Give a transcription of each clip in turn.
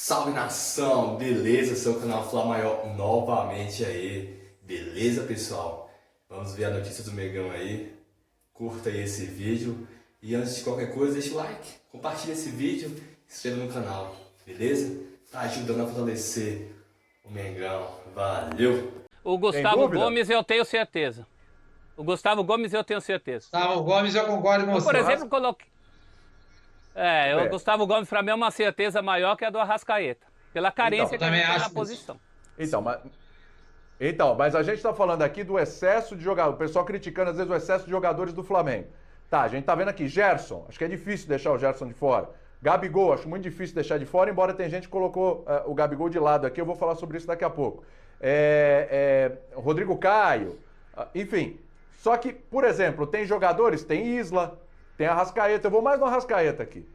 Salve nação, beleza? Seu canal Fla Maior novamente aí, beleza pessoal? Vamos ver a notícia do Mengão aí, curta aí esse vídeo e antes de qualquer coisa deixa o like, compartilha esse vídeo, se inscreva no canal, beleza? Tá ajudando a fortalecer o Mengão, valeu! O Gustavo Gomes eu tenho certeza. O Gustavo Gomes eu tenho certeza. Gustavo Gomes eu concordo com você. Por exemplo, coloquei... o Gustavo Gomes para mim é uma certeza maior que a do Arrascaeta. Pela carência que ele tem na posição. Mas a gente está falando aqui do excesso de jogadores. O pessoal criticando às vezes o excesso de jogadores do Flamengo. Tá, a gente tá vendo aqui, Gerson. Acho que é difícil deixar o Gerson de fora. Gabigol, acho muito difícil deixar de fora, embora tem gente que colocou o Gabigol de lado aqui. Eu vou falar sobre isso daqui a pouco. Rodrigo Caio, enfim. Só que, por exemplo, tem jogadores, tem Isla, tem Arrascaeta. Eu vou mais no Arrascaeta aqui.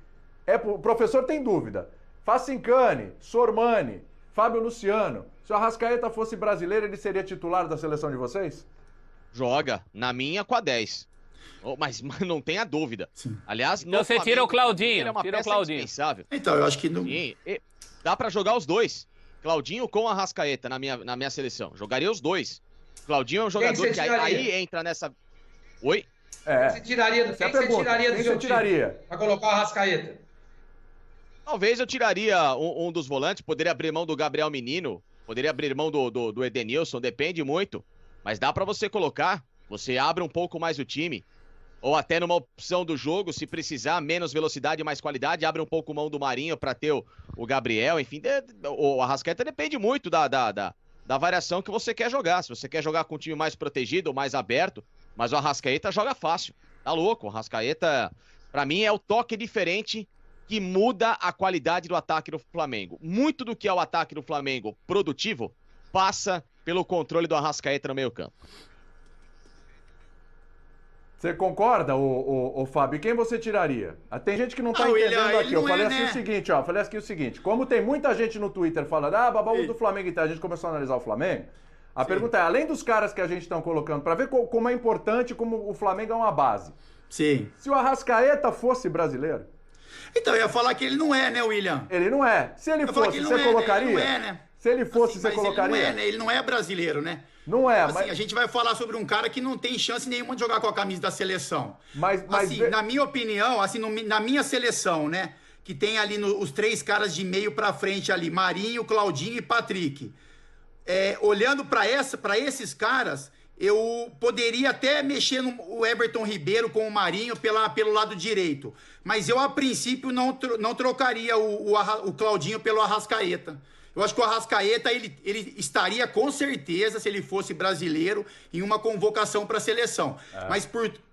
O professor tem dúvida. Facincani, Sormani, Fábio Luciano. Se o Arrascaeta fosse brasileiro, ele seria titular da seleção de vocês? Joga, na minha com a 10. Mas não tenha dúvida. Sim. Aliás, então você tira o Claudinho, é uma tira o peça Claudinho. indispensável. Então, eu acho que não... Sim, dá pra jogar os dois. Claudinho com Arrascaeta na minha seleção. Jogaria os dois. Claudinho é um jogador que aí entra nessa... Oi? Você tiraria do seu time pra colocar o Arrascaeta? Talvez eu tiraria um dos volantes, poderia abrir mão do Gabriel Menino, poderia abrir mão do Edenilson, depende muito. Mas dá pra você colocar, você abre um pouco mais o time, ou até numa opção do jogo, se precisar, menos velocidade e mais qualidade, abre um pouco mão do Marinho pra ter o Gabriel, enfim, o Arrascaeta depende muito da variação que você quer jogar. Se você quer jogar com um time mais protegido ou mais aberto, mas o Arrascaeta joga fácil, tá louco, o Arrascaeta, pra mim, é o toque diferente que muda a qualidade do ataque do Flamengo. Muito do que é o ataque do Flamengo produtivo passa pelo controle do Arrascaeta no meio campo. Você concorda, ô Fábio? E quem você tiraria? Tem gente que não tá entendendo aqui. Eu falei assim o seguinte, como tem muita gente no Twitter falando, babaú do Flamengo e tal, a gente começou a analisar o Flamengo, a pergunta é, além dos caras que a gente está colocando, para ver como é importante, como o Flamengo é uma base. Sim. Se o Arrascaeta fosse brasileiro... Então, eu ia falar que ele não é, né, William? Ele não é. Se ele fosse, você colocaria? Ele não é, né? Se ele fosse, você colocaria? Ele não é, né? Ele não é brasileiro, né? Não é, mas... a gente vai falar sobre um cara que não tem chance nenhuma de jogar com a camisa da seleção. Mas na minha opinião, na minha seleção, né? Que tem ali os três caras de meio pra frente ali, Marinho, Claudinho e Patrick. Olhando pra esses caras, eu poderia até mexer no Everton Ribeiro com o Marinho pelo lado direito. Mas eu, a princípio, não trocaria o Claudinho pelo Arrascaeta. Eu acho que o Arrascaeta, ele estaria com certeza, se ele fosse brasileiro, em uma convocação para a seleção. Mas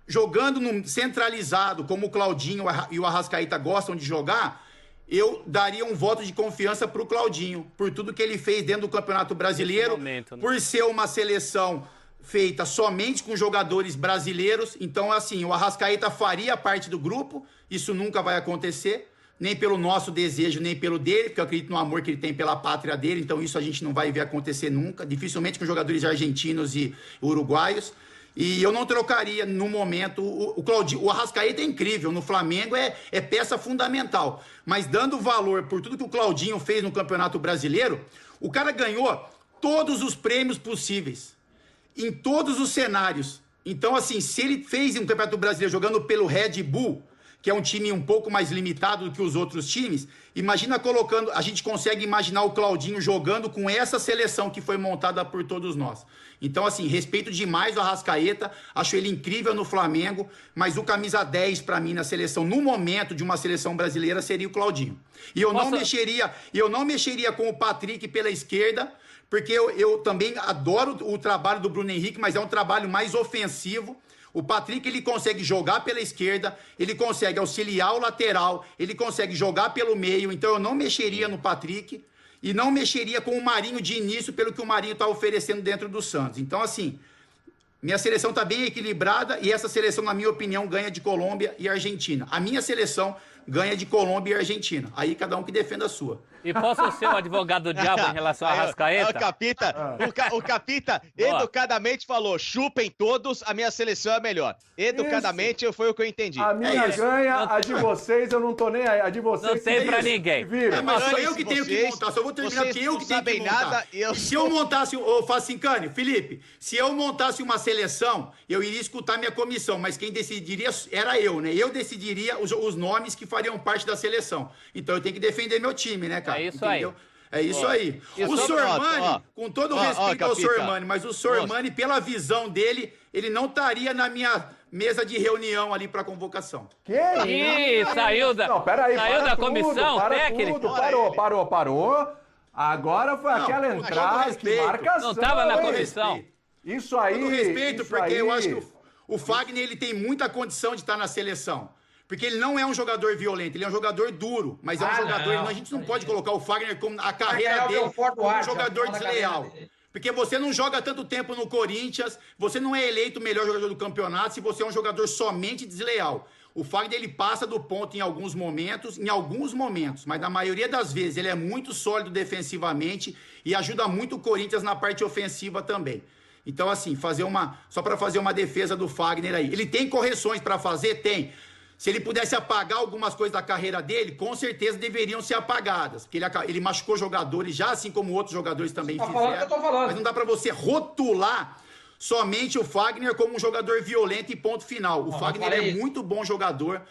jogando centralizado, como o Claudinho e o Arrascaeta gostam de jogar, eu daria um voto de confiança para o Claudinho, por tudo que ele fez dentro do Campeonato Brasileiro, por ser uma seleção feita somente com jogadores brasileiros. Então, assim, o Arrascaeta faria parte do grupo, isso nunca vai acontecer, nem pelo nosso desejo, nem pelo dele, porque eu acredito no amor que ele tem pela pátria dele, então isso a gente não vai ver acontecer nunca, dificilmente com jogadores argentinos e uruguaios. E eu não trocaria, no momento, o Claudinho. O Arrascaeta é incrível, no Flamengo é peça fundamental, mas dando valor por tudo que o Claudinho fez no Campeonato Brasileiro, o cara ganhou todos os prêmios possíveis, em todos os cenários. Então, assim, se ele fez um Campeonato Brasileiro jogando pelo Red Bull, que é um time um pouco mais limitado do que os outros times, imagina colocando... A gente consegue imaginar o Claudinho jogando com essa seleção que foi montada por todos nós. Então, assim, respeito demais o Arrascaeta, acho ele incrível no Flamengo, mas o camisa 10 para mim na seleção, no momento de uma seleção brasileira, seria o Claudinho. E eu não mexeria com o Patrick pela esquerda, porque eu também adoro o trabalho do Bruno Henrique, mas é um trabalho mais ofensivo. O Patrick, ele consegue jogar pela esquerda, ele consegue auxiliar o lateral, ele consegue jogar pelo meio, então eu não mexeria no Patrick e não mexeria com o Marinho de início pelo que o Marinho está oferecendo dentro do Santos. Então, assim, minha seleção está bem equilibrada e essa seleção, na minha opinião, ganha de Colômbia e Argentina. A minha seleção ganha de Colômbia e Argentina. Aí cada um que defenda a sua. E posso ser o advogado do diabo em relação a Arrascaeta? O Capita educadamente falou, chupem todos, a minha seleção é melhor. Educadamente foi o que eu entendi. A minha ganha, a de vocês eu não tô nem aí. A de vocês não tem pra ninguém. Mas sou eu que tenho que montar, só vou terminar porque eu que tenho que montar. Se eu montasse, ô Facincani, Felipe, se eu montasse uma seleção, eu iria escutar minha comissão, mas quem decidiria era eu, né? Eu decidiria os nomes que fariam parte da seleção. Então eu tenho que defender meu time, né, cara? É isso entendeu? aí. É isso aí. O Sormani, com todo o respeito ao Sormani, mas o Sormani, pela visão dele, ele não estaria na minha mesa de reunião ali para convocação. Ih, saiu da, não, peraí, saiu da comissão técnica? Parou. Agora foi aquela entrada que marcação. Não estava na comissão. Isso aí. Com respeito, porque eu acho que o Fagner ele tem muita condição de estar na seleção. Porque ele não é um jogador violento, ele é um jogador duro, mas é um jogador. A gente não pode colocar o Fagner como a carreira dele como um jogador desleal. Porque você não joga tanto tempo no Corinthians, você não é eleito o melhor jogador do campeonato se você é um jogador somente desleal. O Fagner ele passa do ponto em alguns momentos, mas na maioria das vezes ele é muito sólido defensivamente e ajuda muito o Corinthians na parte ofensiva também. Então, assim, só para fazer uma defesa do Fagner aí. Ele tem correções para fazer? Tem. Se ele pudesse apagar algumas coisas da carreira dele, com certeza deveriam ser apagadas. Porque ele machucou jogadores já, assim como outros jogadores também fizeram. Mas não dá para você rotular somente o Fagner como um jogador violento e ponto final. O Fagner é muito bom jogador.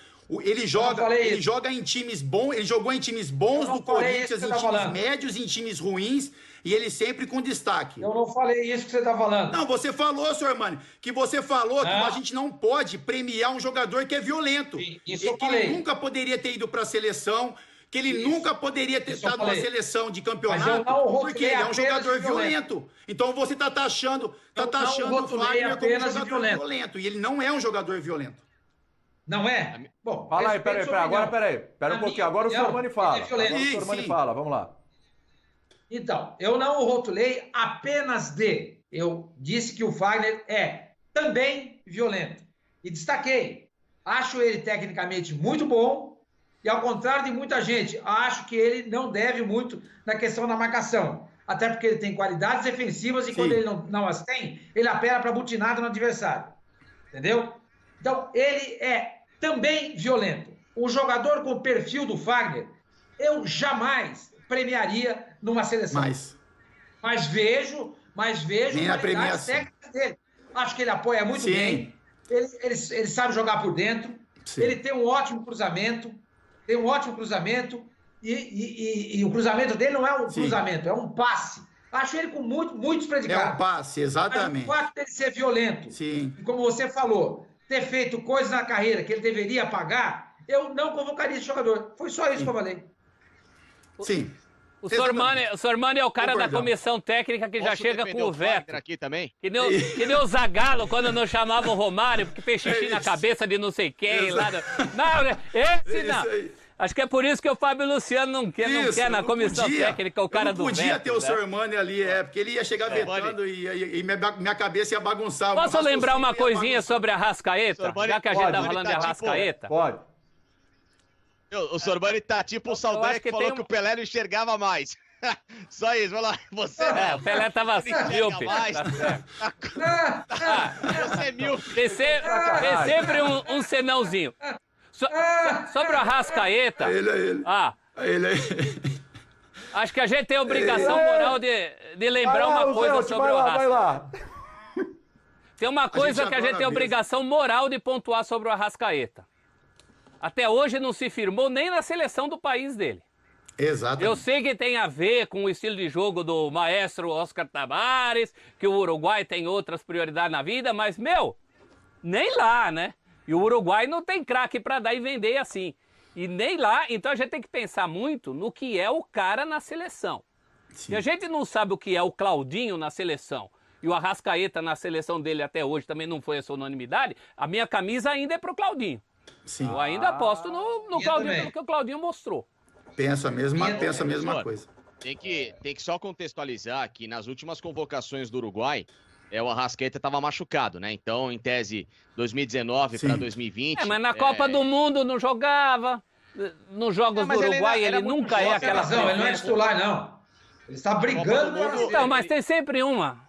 Ele joga em times bons, ele jogou em times bons do Corinthians, em times médios, em times ruins, e ele sempre com destaque. Eu não falei isso que você está falando. Não, você falou, Sormani, que a gente não pode premiar um jogador que é violento. Isso eu falei. Ele nunca poderia ter ido para a seleção, que ele nunca poderia ter estado na seleção de campeonato, porque ele é um jogador violento. Então você está taxando o Fagner como um jogador violento, e ele não é um jogador violento. Não é? Bom, fala aí, peraí. Espera um pouquinho. Agora o Sormani fala. Vamos lá. Então, eu não o rotulei apenas de. Eu disse que o Fagner é também violento. E destaquei. Acho ele tecnicamente muito bom. E ao contrário de muita gente, acho que ele não deve muito na questão da marcação. Até porque ele tem qualidades defensivas e quando ele não as tem, ele apela para butinada no adversário. Entendeu? Então, ele é também violento. Um jogador com o perfil do Fagner, eu jamais premiaria numa seleção. Mas vejo qualidades técnicas dele. Acho que ele apoia muito bem. Ele sabe jogar por dentro. Sim. Ele tem um ótimo cruzamento. E o cruzamento dele não é um cruzamento, é um passe. Acho ele com muitos predicados. É um passe, exatamente. Mas o fato dele ser violento, e como você falou, ter feito coisas na carreira que ele deveria pagar, eu não convocaria esse jogador. Foi só isso que eu falei. Sim. O Sormani é o cara da comissão técnica que já chega com o veto. Aqui também? Que nem o Zagallo, quando não chamava o Romário, porque fez xixi na cabeça de não sei quem. Lá esse não. Acho que é por isso que o Fábio Luciano não quer na comissão técnica, o cara do veto. Não podia ter o Sormani ali, porque ele ia chegar vetando e minha cabeça ia bagunçar. Posso lembrar uma coisinha sobre a Arrascaeta? Já que a gente tá falando de Arrascaeta? Pode. O Sormani tá tipo o Saldanha que falou que o Pelé não enxergava mais. Só isso, vamos lá. O Pelé tava míope. Você é míope. Tem sempre um senãozinho. Sobre o Arrascaeta... Ele. Acho que a gente tem a obrigação moral de lembrar uma coisa sobre o Arrascaeta. Vai lá. Tem uma coisa que a gente tem a obrigação moral de pontuar sobre o Arrascaeta. Até hoje não se firmou nem na seleção do país dele. Exato. Eu sei que tem a ver com o estilo de jogo do maestro Oscar Tabares, que o Uruguai tem outras prioridades na vida, mas, nem lá, né? E o Uruguai não tem craque para dar e vender assim. E nem lá, então a gente tem que pensar muito no que é o cara na seleção. Sim. Se a gente não sabe o que é o Claudinho na seleção, e o Arrascaeta na seleção dele até hoje também não foi essa unanimidade, a minha camisa ainda é pro Claudinho. Sim. Eu ainda aposto no Claudinho, pelo que o Claudinho mostrou. Penso a mesma coisa. Tem que só contextualizar que nas últimas convocações do Uruguai, o Arrascaeta estava machucado, né? Então, em tese, 2019 para 2020... mas na Copa do Mundo não jogava, nos jogos do Uruguai ele nunca é aquela razão, ele não é titular, não. Ele está brigando para Então, mas tem sempre uma.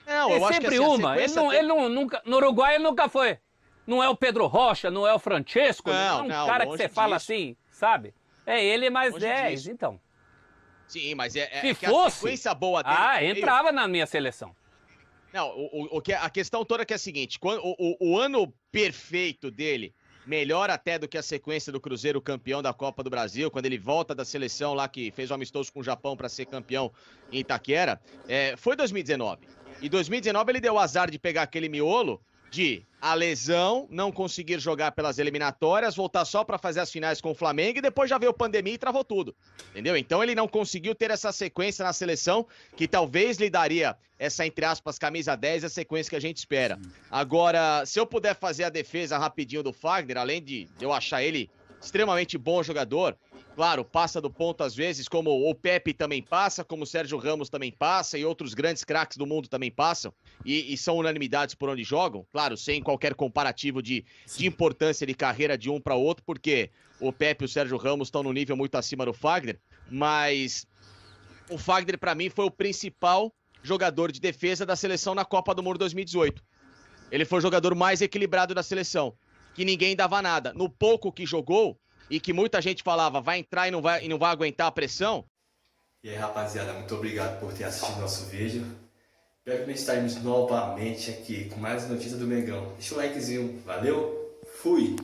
Não, Tem eu acho sempre que assim, uma. Ele não, nunca, no Uruguai ele nunca foi. Não é o Pedro Rocha, não é o Francesco, não é um cara que você fala assim, sabe? É ele mais 10, então. Sim, mas é Se que fosse, a sequência boa dele... entrava na minha seleção. Não, a questão toda é que é a seguinte, o ano perfeito dele, melhor até do que a sequência do Cruzeiro campeão da Copa do Brasil, quando ele volta da seleção lá que fez o amistoso com o Japão para ser campeão em Itaquera, foi 2019. E 2019 ele deu o azar de pegar aquele miolo de a lesão, não conseguir jogar pelas eliminatórias, voltar só para fazer as finais com o Flamengo e depois já veio a pandemia e travou tudo, entendeu? Então ele não conseguiu ter essa sequência na seleção que talvez lhe daria essa, entre aspas, camisa 10, a sequência que a gente espera. Agora, se eu puder fazer a defesa rapidinho do Fagner, além de eu achar ele extremamente bom jogador, claro, passa do ponto às vezes, como o Pepe também passa, como o Sérgio Ramos também passa e outros grandes craques do mundo também passam e são unanimidades por onde jogam, claro, sem qualquer comparativo de importância de carreira de um para outro, porque o Pepe e o Sérgio Ramos estão no nível muito acima do Fagner, mas o Fagner para mim foi o principal jogador de defesa da seleção na Copa do Mundo 2018. Ele foi o jogador mais equilibrado da seleção, que ninguém dava nada. No pouco que jogou, e que muita gente falava, vai entrar e não vai aguentar a pressão. E aí, rapaziada, muito obrigado por ter assistido nosso vídeo. Brevemente estaremos novamente aqui com mais notícias do Mengão. Deixa o likezinho, valeu, fui!